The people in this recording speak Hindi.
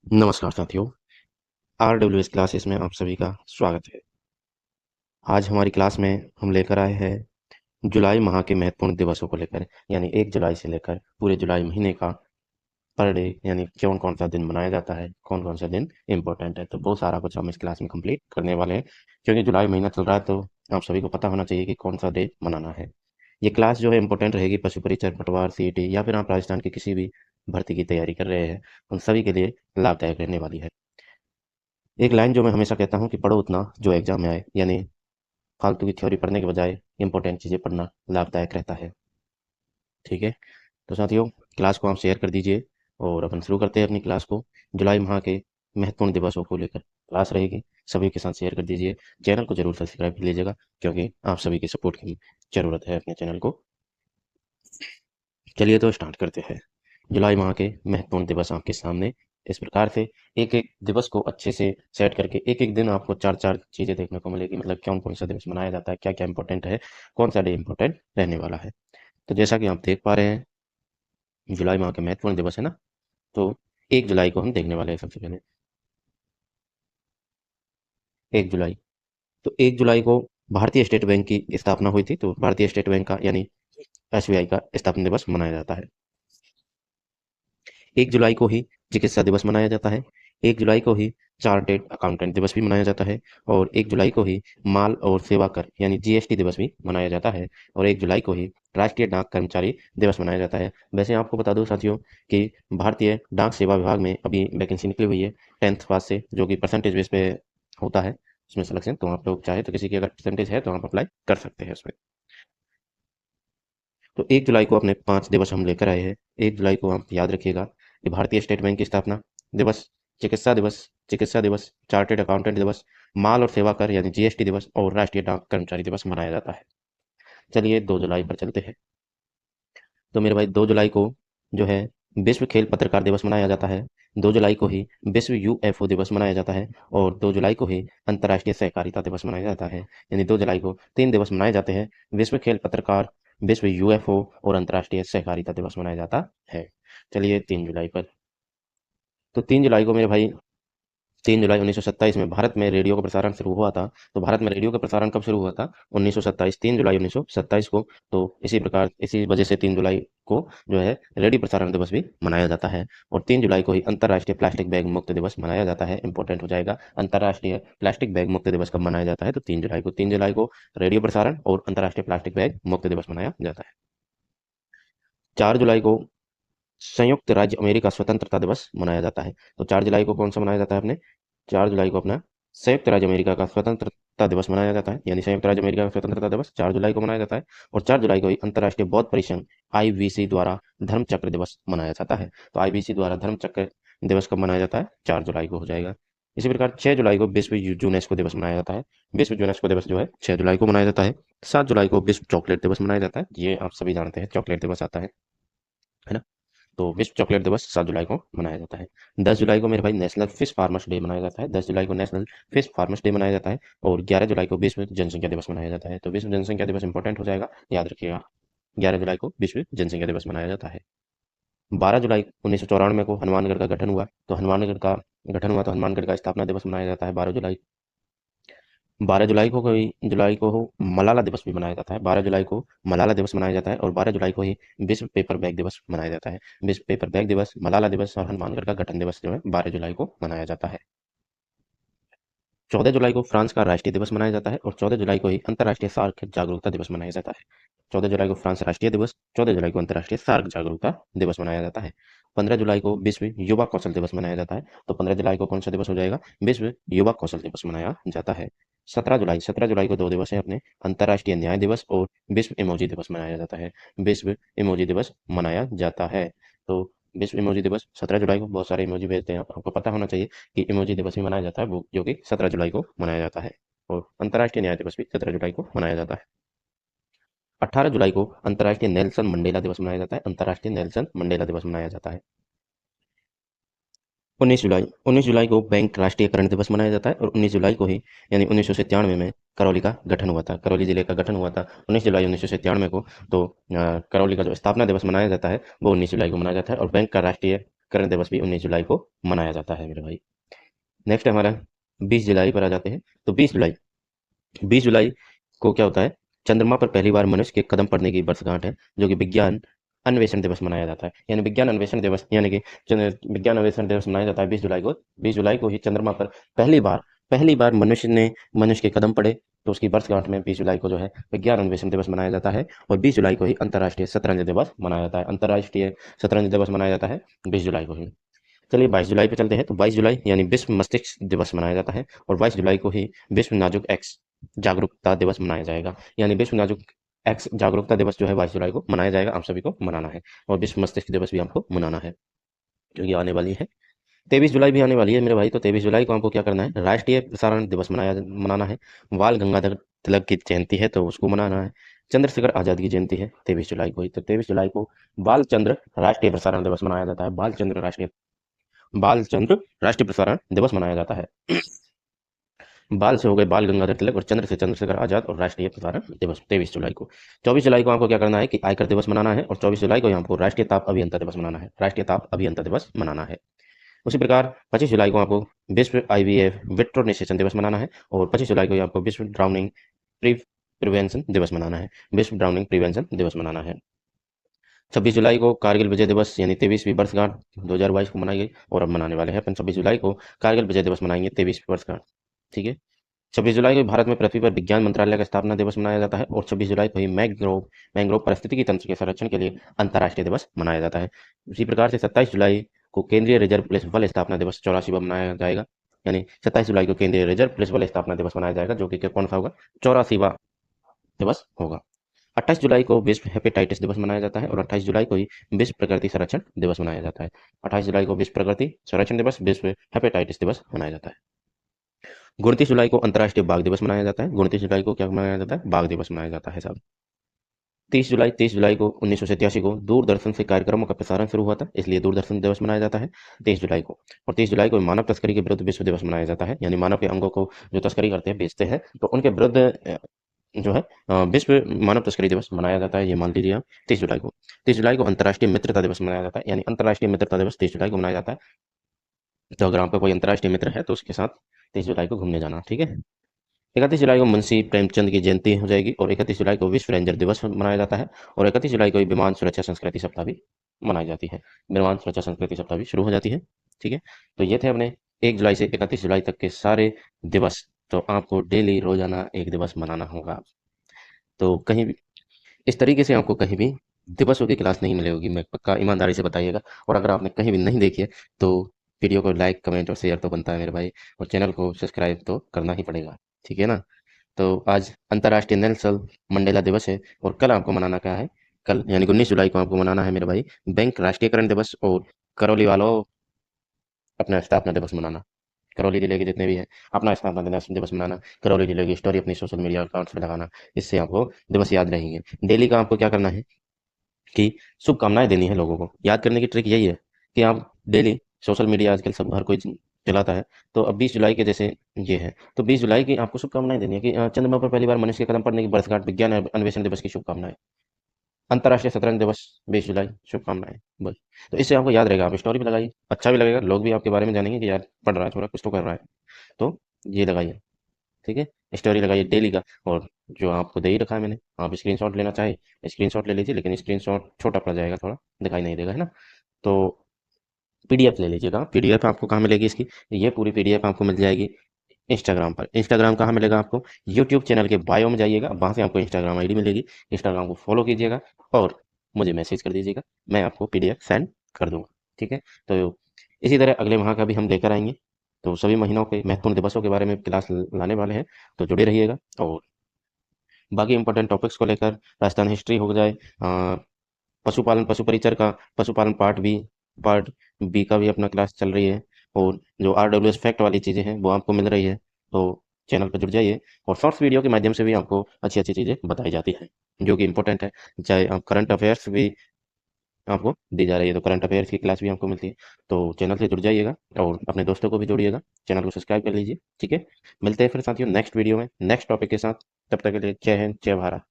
नमस्कार साथियों, RWS क्लासेस में आप सभी का स्वागत है। आज हमारी क्लास में हम लेकर आए हैं जुलाई माह के महत्वपूर्ण दिवसों को लेकर, यानी 1 जुलाई से लेकर पूरे जुलाई महीने का पर डे, यानी कौन-कौन सा दिन मनाया जाता है, कौन-कौन सा दिन इम्पोर्टेंट है। तो बहुत सारा कुछ हम इस क्लास में कंप्लीट करने वाले हैं, क्योंकि जुलाई महीना चल रहा है तो आप सभी को पता होना चाहिए कि कौन सा डे मनाना है। ये क्लास जो है इम्पोर्टेंट रहेगी पशु परीक्षा, पटवार, सीईटी या फिर आप राजस्थान की किसी भी भर्ती की तैयारी कर रहे हैं, उन सभी के लिए लाभदायक रहने वाली है। एक लाइन जो मैं हमेशा कहता हूँ कि पढ़ो उतना जो एग्जाम में आए, यानी फालतू की थ्योरी पढ़ने के बजाय इंपॉर्टेंट चीज़ें पढ़ना लाभदायक रहता है। ठीक है, तो साथियों, क्लास को आप शेयर कर दीजिए और अपन शुरू करते हैं अपनी क्लास को। जुलाई माह के महत्वपूर्ण दिवसों को लेकर क्लास रहेगी, सभी के साथ शेयर कर दीजिए। चैनल को जरूर सब्सक्राइब कर लीजिएगा, क्योंकि आप सभी की सपोर्ट की ज़रूरत है अपने चैनल को। चलिए तो स्टार्ट करते हैं। जुलाई माह के महत्वपूर्ण दिवस आपके सामने इस प्रकार से, एक एक दिवस को अच्छे से सेट करके एक एक दिन आपको चार चार चीज़ें देखने को मिलेगी, मतलब कौन कौन सा दिवस मनाया जाता है, क्या क्या इंपॉर्टेंट है, कौन सा डे इंपॉर्टेंट रहने वाला है। तो जैसा कि आप देख पा रहे हैं, जुलाई माह के महत्वपूर्ण दिवस है ना, तो 1 जुलाई को हम देखने वाले हैं सबसे पहले। 1 जुलाई, तो 1 जुलाई को भारतीय स्टेट बैंक की स्थापना हुई थी, तो भारतीय स्टेट बैंक का यानी SBI का स्थापना दिवस मनाया जाता है। 1 जुलाई को ही चिकित्सा दिवस मनाया जाता है। 1 जुलाई को ही चार्टेड अकाउंटेंट दिवस भी मनाया जाता है। और 1 जुलाई को ही माल और सेवा कर यानी GST दिवस भी मनाया जाता है। और 1 जुलाई को ही राष्ट्रीय डाक कर्मचारी दिवस मनाया जाता है। वैसे आपको बता दूं साथियों कि भारतीय डाक सेवा विभाग में अभी वैकेंसी निकली हुई है 10th पास से, जो कि परसेंटेज बेस पे होता है उसमें सिलेक्शन। तो आप लोग चाहे तो किसी की अगर परसेंटेज है तो आप अप्लाई कर सकते हैं उसमें। तो 1 जुलाई को अपने 5 दिवस हम लेकर आए हैं। 1 जुलाई को आप याद रखिएगा कि भारतीय स्टेट बैंक की स्थापना दिवस, चिकित्सा दिवस, चार्टेड अकाउंटेंट दिवस, माल और सेवा कर यानी GST दिवस और राष्ट्रीय डाक कर्मचारी दिवस मनाया जाता है। चलिए 2 जुलाई पर चलते हैं। तो मेरे भाई 2 जुलाई को जो है विश्व खेल पत्रकार दिवस मनाया जाता है। 2 जुलाई को ही विश्व UFO दिवस मनाया जाता है। और 2 जुलाई को ही अंतर्राष्ट्रीय सहकारिता दिवस मनाया जाता है। यानी 2 जुलाई को 3 दिवस मनाए जाते हैं: विश्व खेल पत्रकार, विश्व UFO और अंतर्राष्ट्रीय सहकारिता दिवस मनाया जाता है। चलिए 3 जुलाई पर। तो 3 जुलाई को मेरे भाई, 3 जुलाई 1927 में भारत में रेडियो का प्रसारण शुरू हुआ था। तो भारत में रेडियो का प्रसारण कब शुरू हुआ था? 1927, 3 जुलाई 1927 को। तो इसी प्रकार, इसी वजह से 3 जुलाई को जो है रेडियो प्रसारण दिवस भी मनाया जाता है। और 3 जुलाई को ही अंतर्राष्ट्रीय प्लास्टिक बैग मुक्त दिवस मनाया जाता है। इंपॉर्टेंट हो जाएगा, अंतर्राष्ट्रीय प्लास्टिक बैग मुक्त दिवस कब मनाया जाता है? तो 3 जुलाई को रेडियो प्रसारण और अंतर्राष्ट्रीय प्लास्टिक बैग मुक्त दिवस मनाया जाता है। 4 जुलाई को संयुक्त राज्य अमेरिका स्वतंत्रता दिवस मनाया जाता है। तो 4 जुलाई को कौन सा मनाया जाता है अपने? 4 जुलाई को अपना संयुक्त राज्य अमेरिका का स्वतंत्रता दिवस मनाया जाता है, यानी संयुक्त राज्य अमेरिका का स्वतंत्रता दिवस 4 जुलाई को मनाया जाता है। और 4 जुलाई को ही अंतर्राष्ट्रीय बौद्ध परिसंघ IBC द्वारा धर्म चक्र दिवस मनाया जाता है। तो IBC द्वारा धर्म चक्र दिवस कब मनाया जाता है? 4 जुलाई को हो जाएगा। इसी प्रकार 6 जुलाई को विश्व यूनेस्को दिवस मनाया जाता है। विश्व यूनेस्को दिवस जो है 6 जुलाई को मनाया जाता है। 7 जुलाई को विश्व चॉकलेट दिवस मनाया जाता है। ये आप सभी जानते हैं, चॉकलेट दिवस आता है ना। तो विश्व चॉकलेट दिवस 7 जुलाई को मनाया जाता है। 10 जुलाई को मेरे भाई नेशनल फिश फार्मर्स डे मनाया जाता है। 10 जुलाई को नेशनल फिश फार्मर्स डे मनाया जाता है। और 11 जुलाई को विश्व जनसंख्या दिवस मनाया जाता है। तो विश्व जनसंख्या दिवस इंपॉर्टेंट हो जाएगा, याद रखिएगा। 11 जुलाई को विश्व जनसंख्या दिवस मनाया जाता है। 12 जुलाई 1994 को हनुमानगढ़ का गठन हुआ। तो हनुमानगढ़ का गठन हुआ, तो हनुमानगढ़ का स्थापना दिवस मनाया जाता है 12 जुलाई। 12 जुलाई को कोई जुलाई को मलाला दिवस भी मनाया जाता है। 12 जुलाई को मलाला दिवस मनाया जाता है। और 12 जुलाई को ही विश्व पेपर बैग दिवस मनाया जाता है। विश्व पेपर बैग दिवस, मलाला दिवस और हनुमानगढ़ का गठन दिवस जो है 12 जुलाई को मनाया जाता है। 14 जुलाई को फ्रांस का राष्ट्रीय दिवस मनाया जाता है। और 14 जुलाई को ही अंतर्राष्ट्रीय सार्क जागरूकता दिवस मनाया जाता है। 14 जुलाई को फ्रांस राष्ट्रीय दिवस, 14 जुलाई को अंतर्राष्ट्रीय सार्क जागरूकता दिवस मनाया जाता है। 15 जुलाई को विश्व युवा कौशल दिवस मनाया जाता है। तो 15 जुलाई को कौन सा दिवस हो जाएगा? विश्व युवा कौशल दिवस मनाया जाता है। 17 जुलाई को 2 दिवस है अपने, अंतर्राष्ट्रीय न्याय दिवस और विश्व इमोजी दिवस मनाया जाता है। विश्व इमोजी दिवस मनाया जाता है। तो विश्व इमोजी दिवस 17 जुलाई को, बहुत सारे इमोजी भेजते हैं, आपको पता होना चाहिए कि इमोजी दिवस भी मनाया जाता है, वो जो कि 17 जुलाई को मनाया जाता है। और अंतर्राष्ट्रीय न्याय दिवस भी 17 जुलाई को मनाया जाता है। 18 जुलाई को अंतर्राष्ट्रीय नेल्सन मंडेला दिवस मनाया जाता है। अंतर्राष्ट्रीय नेल्सन मंडेला दिवस मनाया जाता है। 19 जुलाई को बैंक राष्ट्रीयकरण दिवस मनाया जाता है। और 19 जुलाई को ही, यानी 1997 में करौली का गठन हुआ था, करौली जिले का गठन हुआ था 19 जुलाई 1997 को। तो करौली का जो स्थापना दिवस मनाया जाता है वो 19 जुलाई को मनाया जाता है। और बैंक का राष्ट्रीय राष्ट्रीयकरण दिवस भी 19 जुलाई को मनाया जाता है मेरे भाई। नेक्स्ट हमारा 20 जुलाई पर आ जाते हैं। तो 20 जुलाई को क्या होता है, चंद्रमा पर पहली बार मनुष्य के कदम पड़ने की वर्षगांठ है, जो कि विज्ञान अन्वेषण दिवस मनाया जाता है। यानी विज्ञान अन्वेषण दिवस, यानी कि विज्ञान अन्वेषण दिवस मनाया जाता है 20 जुलाई को। 20 जुलाई को ही चंद्रमा पर पहली बार मनुष्य के कदम पड़े, तो उसकी वर्षगांठ में 20 जुलाई को जो है विज्ञान अन्वेषण दिवस मनाया जाता है। और 20 जुलाई को ही अंतर्राष्ट्रीय शतरंज दिवस मनाया जाता है। अंतर्राष्ट्रीय शतरंज दिवस मनाया जाता है 20 जुलाई को ही। चलिए 22 जुलाई पे चलते हैं। तो 22 जुलाई यानी विश्व मस्तिष्क दिवस मनाया जाता है। और 22 जुलाई को ही विश्व नाजुक एक्स जागरूकता दिवस मनाया जाएगा। यानी विश्व नाजुक एक्स जागरूकता दिवस जो है 22 जुलाई को मनाया जाएगा, आप सभी को मनाना है। और विश्व मस्तिष्क दिवस भी आपको मनाना है, जो कि आने वाली है। 23 जुलाई भी आने वाली है मेरे भाई। तो 23 जुलाई को आपको क्या करना है, राष्ट्रीय प्रसारण दिवस मनाना है। बाल गंगाधर तिलक की जयंती है, तो उसको मनाना है। चंद्रशेखर आजाद की जयंती है 23 जुलाई को ही। तो 23 जुलाई को बाल चंद्र राष्ट्रीय प्रसारण दिवस मनाया जाता है। बाल चंद्र राष्ट्रीय प्रसारण दिवस मनाया जाता है। बाल से हो गए बाल गंगाधर तिलक, और चंद्र से चंद्रशेखर आजाद, और राष्ट्रीय प्रसारण दिवस 23 जुलाई को। 24 जुलाई को आपको क्या करना है कि आयकर दिवस मनाना है। और 24 जुलाई को आपको राष्ट्रीय ताप अभियंता दिवस मनाना है। राष्ट्रीय ताप अभियंता दिवस मनाना है। उसी प्रकार 25 जुलाई को आपको विश्व IVF विट्रो निषेचन दिवस मनाना है। और 25 जुलाई को आपको विश्व ड्राउनिंग प्रिवेंशन दिवस मनाना है। विश्व ड्राउनिंग प्रिवेंशन दिवस मनाना है। 26 जुलाई को कारगिल विजय दिवस यानी 23वीं वर्षगांठ 2022 को मनाई गई, और अब मनाने वाले हैं अपन 26 जुलाई को कारगिल विजय दिवस मनाएंगे 23वीं वर्षगांठ। ठीक है। 26 जुलाई को भारत में पृथ्वी पर विज्ञान मंत्रालय का स्थापना दिवस मनाया जाता है। और 26 जुलाई को ही मैंग्रोव पारिस्थितिकी तंत्र के संरक्षण के लिए अंतर्राष्ट्रीय दिवस मनाया जाता है। उसी प्रकार से 27 जुलाई को केंद्रीय रिजर्व पुलिस बल स्थापना दिवस 84वां मनाया जाएगा। यानी 27 जुलाई को केंद्रीय रिजर्व पुलिस बल स्थापना दिवस मनाया जाएगा, जो कि कौन सा होगा, 84वां दिवस होगा। 28 जुलाई को विश्व हेपेटाइटिस दिवस मनाया जाता है। और 28 जुलाई को ही विश्व प्रकृति संरक्षण दिवस मनाया जाता है। 28 जुलाई को विश्व प्रकृति संरक्षण दिवस, विश्व हेपेटाइटिस दिवस मनाया जाता है। 29 जुलाई को अंतर्राष्ट्रीय बाघ दिवस मनाया जाता है। 29 जुलाई को क्या मनाया जाता है, बाघ दिवस मनाया जाता है साहब। 30 जुलाई को 1987 को दूरदर्शन से कार्यक्रमों का प्रसारण शुरू हुआ था, इसलिए दूरदर्शन दिवस मनाया जाता है 23 जुलाई को। और 30 जुलाई को मानव तस्करी के विरुद्ध विश्व दिवस मनाया जाता है। यानी मानव के अंगों को जो तस्करी करते हैं, बेचते हैं, तो उनके विरुद्ध जो है विश्व मानव तस्करी दिवस मनाया जाता है, ये मान लीजिए आप। 30 जुलाई को 30 जुलाई को अंतर्राष्ट्रीय मित्रता दिवस मनाया जाता है। यानी अंतर्राष्ट्रीय मित्रता दिवस 30 जुलाई को मनाया जाता है। तो अगर आपका कोई अंतर्राष्ट्रीय मित्र है तो उसके साथ 23 जुलाई को घूमने जाना, ठीक है। 31 जुलाई को मुंशी प्रेमचंद की जयंती हो जाएगी। और 31 जुलाई को विश्व रेंजर दिवस मनाया जाता है। और 31 जुलाई को विमान सुरक्षा संस्कृति सप्ताह भी मनाई जाती है। विमान सुरक्षा संस्कृति सप्ताह भी शुरू हो जाती है, ठीक है। तो ये थे अपने 1 जुलाई से 31 जुलाई तक के सारे दिवस। तो आपको डेली रोजाना एक दिवस मनाना होगा। तो कहीं भी इस तरीके से आपको कहीं भी दिवसों की क्लास नहीं मिलेगी, मैं पक्का ईमानदारी से बताइएगा। और अगर आपने कहीं भी नहीं देखी है तो वीडियो को लाइक कमेंट और शेयर तो बनता है मेरे भाई, और चैनल को सब्सक्राइब तो करना ही पड़ेगा, ठीक है ना। तो आज अंतर्राष्ट्रीय नेल्सन मंडेला दिवस है। और कल आपको मनाना क्या है, कल यानी 19 जुलाई को आपको मनाना है मेरे भाई बैंक राष्ट्रीयकरण दिवस, और करौली वालों अपना स्थापना दिवस मनाना। करौली जिले के जितने भी हैं अपना स्थापना दिवस मनाना। करौली जिले की स्टोरी अपनी सोशल मीडिया अकाउंट्स में लगाना, इससे आपको दिवस याद रहेंगे। डेली का आपको क्या करना है कि शुभकामनाएं देनी है लोगों को। याद करने की ट्रिक यही है कि आप डेली, सोशल मीडिया आजकल सब हर कोई चलाता है, तो अब 20 जुलाई के जैसे ये है, तो 20 जुलाई की आपको शुभकामनाएं देनी है कि चंद्रमा पर पहली बार मनुष्य के कदम पड़ने की वर्षगांठ, विज्ञान अन्वेषण दिवस की शुभकामनाएं। अंतर्राष्ट्रीय शतरंज दिवस 20 जुलाई, शुभकामनाएं, बस। तो इससे आपको याद रहेगा। आप स्टोरी भी लगाइए, अच्छा भी लगेगा, लोग भी आपके बारे में जानेंगे कि यार पढ़ रहा है छोरा, कुछ तो कर रहा है। तो ये लगाइए, ठीक है। स्टोरी लगाइए डेली का। और जो आपको दे ही रखा है मैंने, आप स्क्रीनशॉट लेना चाहे स्क्रीनशॉट ले लीजिए, लेकिन स्क्रीनशॉट छोटा पड़ जाएगा, थोड़ा दिखाई नहीं देगा, है ना। तो PDF ले लीजिएगा। PDF आपको कहाँ मिलेगी इसकी, ये पूरी PDF आपको मिल जाएगी इंस्टाग्राम पर। इंस्टाग्राम कहाँ मिलेगा आपको, यूट्यूब चैनल के बायो में जाइएगा, वहाँ से आपको इंस्टाग्राम ID मिलेगी। इंस्टाग्राम को फॉलो कीजिएगा और मुझे मैसेज कर दीजिएगा, मैं आपको PDF सेंड कर दूंगा, ठीक है। तो इसी तरह अगले माह का भी हम लेकर आएंगे। तो सभी महीनों के महत्वपूर्ण दिवसों के बारे में क्लास लाने वाले हैं, तो जुड़े रहिएगा। और बाकी इंपॉर्टेंट टॉपिक्स को लेकर, राजस्थान हिस्ट्री हो जाए, पशुपालन पशु परिचर का, पशुपालन पार्ट बी का भी अपना क्लास चल रही है। और जो RWS फैक्ट वाली चीज़ें हैं वो आपको मिल रही है, तो चैनल पर जुड़ जाइए। और शॉर्ट्स वीडियो के माध्यम से भी आपको अच्छी अच्छी चीज़ें बताई जाती हैं, जो कि इंपॉर्टेंट है। चाहे आप करंट अफेयर्स भी आपको दी जा रही है, तो करंट अफेयर्स की क्लास भी आपको मिलती है। तो चैनल से जुड़ जाइएगा और अपने दोस्तों को भी जोड़िएगा, चैनल को सब्सक्राइब कर लीजिए, ठीक है। मिलते हैं फिर साथियों नेक्स्ट वीडियो में नेक्स्ट टॉपिक के साथ। तब तक के लिए जय हिंद, जय भारत।